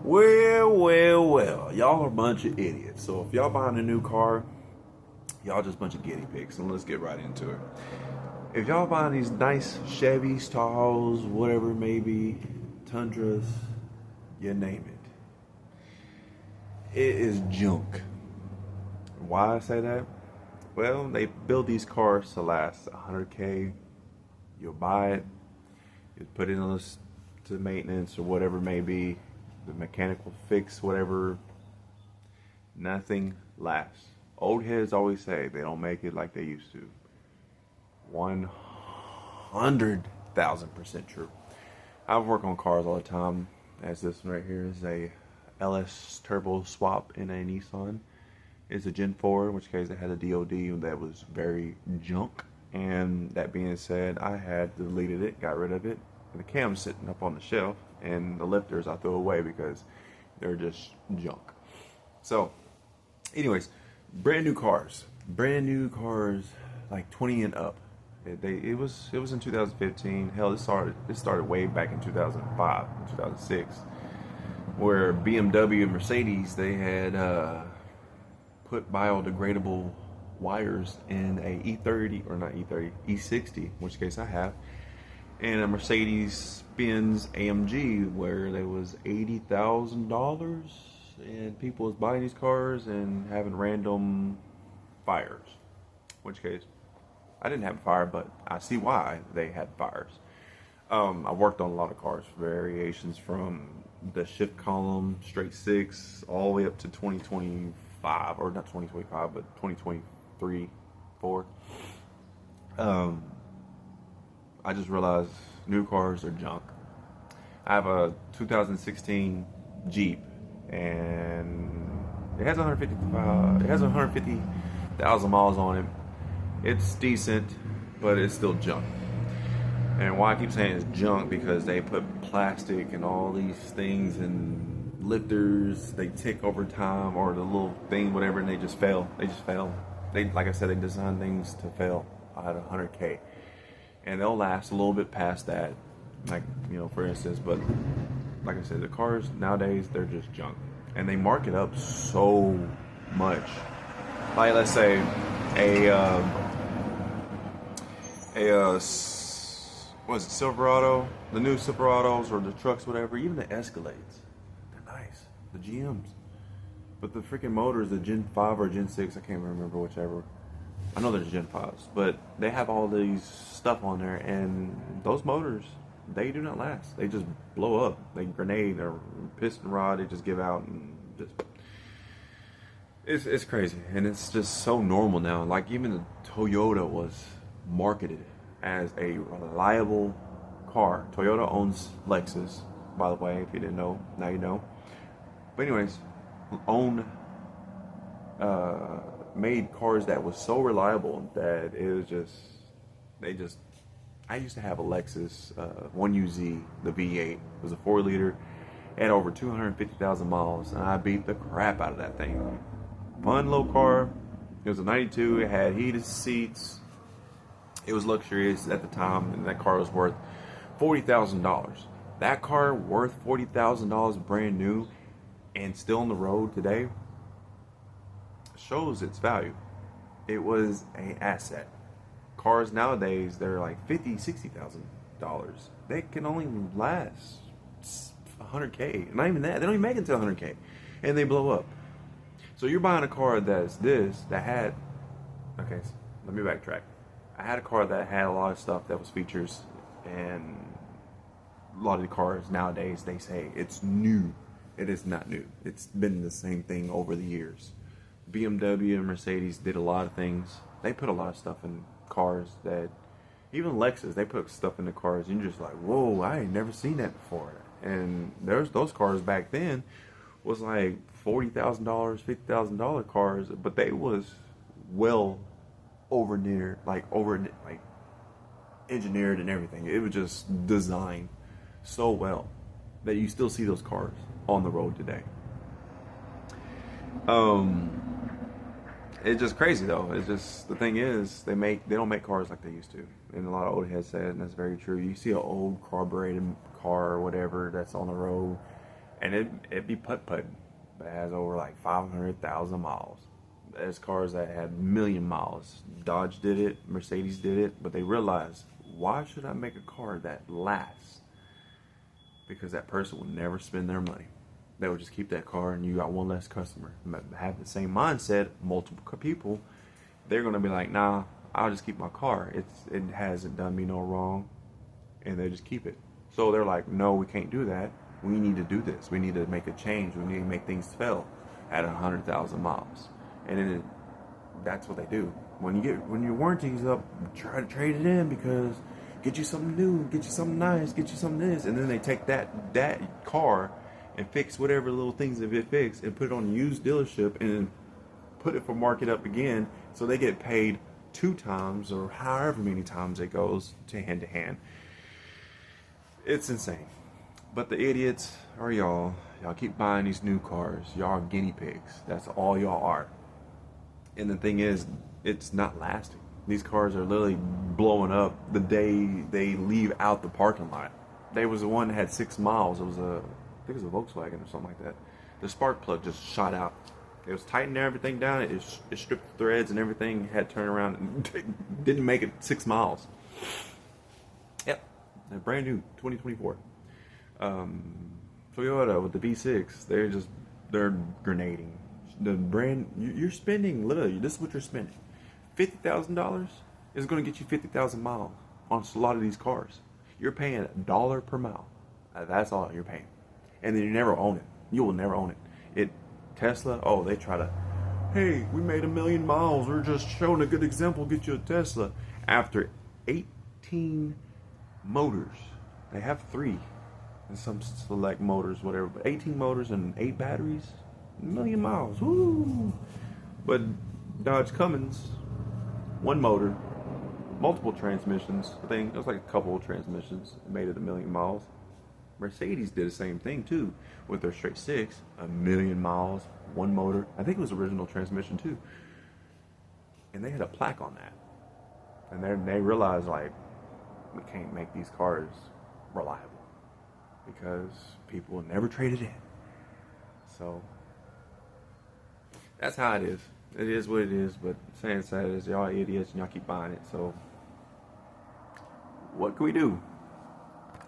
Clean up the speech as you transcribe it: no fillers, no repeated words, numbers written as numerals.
Well. Y'all are a bunch of idiots. So if y'all buying a new car, y'all just a bunch of guinea pigs. And let's get right into it. If y'all buying these nice Chevys, Tahoes, whatever it may be, Tundras, you name it is junk. Why I say that? Well, they build these cars to last 100K. You'll buy it, you put it on to maintenance or whatever it may be, the mechanical fix, whatever. Nothing lasts. Old heads always say they don't make it like they used to. 100,000% true. I work on cars all the time, as this one right here is a LS turbo swap in a Nissan. It's a Gen 4, in which case it had a DOD that was very junk. And that being said, I had deleted it, got rid of it. And the cam's sitting up on the shelf, and the lifters I threw away because they're just junk. So, anyways, brand new cars, like 20 and up. It was in 2015. Hell, it started way back in 2005, 2006, where BMW and Mercedes, they had put biodegradable wires in a E30, or not E30, E60, in which case I have, and a Mercedes-Benz AMG, where there was $80,000, and people was buying these cars and having random fires. In which case, I didn't have a fire, but I see why they had fires. I worked on a lot of cars, variations from the shift column, straight six, all the way up to 2025, or not 2025, but 2023, 4. I just realized new cars are junk. I have a 2016 Jeep, and it has 150,000 miles on it. It's decent, but it's still junk. And why I keep saying it's junk, because they put plastic and all these things and lifters, they tick over time, or the little thing, whatever, and they just fail. They, like I said, they design things to fail at 100K. And they'll last a little bit past that, like, for instance. But like I said, the cars nowadays, they're just junk, and they mark it up so much. Like, let's say what is it, Silverado, the new Silverados, or the trucks, whatever, even the Escalades, they're nice, the GMs. But the freaking motors, the Gen 5 or Gen 6, I can't remember whichever. I know there's Gen 5s, but they have all these stuff on there, and those motors, they do not last. They just blow up. They grenade or piston rod, they just give out, and just... It's crazy, and it's just so normal now. Like, even the Toyota was marketed as a reliable car. Toyota owns Lexus, by the way. If you didn't know, now you know. But anyways, made cars that was so reliable that it was just, I used to have a Lexus 1UZ, the V8. It was a 4-liter, had over 250,000 miles, and I beat the crap out of that thing. Fun little car. It was a 92, it had heated seats. It was luxurious at the time, and that car was worth $40,000. That car worth $40,000 brand new and still on the road today shows its value. It was an asset. Cars nowadays, they're like $50,000, $60,000. They can only last 100K. Not even that. They don't even make it to 100K, and they blow up. So you're buying a car that had, okay, so let me backtrack. I had a car that had a lot of stuff that was features, and a lot of the cars nowadays, they say it's new. It is not new. It's been the same thing over the years. BMW and Mercedes did a lot of things. They put a lot of stuff in cars that, even Lexus, they put stuff in the cars, and you're just like, whoa, I ain't never seen that before. And there's those cars back then was like $40,000, $50,000 cars, but they was well engineered and everything. It was just designed so well that you still see those cars on the road today. It's just crazy though. It's just, the thing is, they don't make cars like they used to, and a lot of old heads say it, and that's very true. You see an old carbureted car or whatever that's on the road, and it'd be putt-putt, but it has over like 500,000 miles. There's cars that had million miles. Dodge did it, Mercedes did it, but they realized, why should I make a car that lasts? Because that person will never spend their money. They will just keep that car, and you got one less customer. Have the same mindset, multiple people, they're gonna be like, nah, I'll just keep my car. It hasn't done me no wrong, and they just keep it. So they're like, no, we can't do that. We need to do this. We need to make a change. We need to make things fail at 100,000 miles. And then that's what they do. When your warranty's up, try to trade it in, because get you something new, get you something nice, get you something this, and then they take that car and fix whatever little things that it fixed and put it on a used dealership and then put it for market up again, so they get paid 2 times or however many times it goes to hand. It's insane. But the idiots are y'all. Y'all keep buying these new cars. Y'all are guinea pigs. That's all y'all are. And the thing is, it's not lasting. These cars are literally blowing up the day they leave out the parking lot. There was the one that had 6 miles. It was I think it was a Volkswagen or something like that. The spark plug just shot out. It was tightening everything down. It stripped the threads and everything. Had to turn around and didn't make it 6 miles. Yep, they're brand new, 2024. Toyota with the V6, they're grenading. You're spending, literally, this is what you're spending. $50,000 is going to get you 50,000 miles on a lot of these cars. You're paying $1 per mile. That's all you're paying. And then you never own it. You will never own it. Tesla, they try to, hey, we made 1 million miles. We're just showing a good example. Get you a Tesla. After 18 motors, they have 3 and some select motors, whatever, but 18 motors and 8 batteries, 1 million miles. Woo! But Dodge Cummins, 1 motor, multiple transmissions. I think it was like a couple of transmissions, made it 1 million miles. Mercedes did the same thing too with their straight 6, 1 million miles, 1 motor. I think it was original transmission too. And they had a plaque on that. And they realized, like, we can't make these cars reliable because people will never trade it in. So that's how it is. It is what it is, but saying sad is y'all idiots and y'all keep buying it. So what can we do?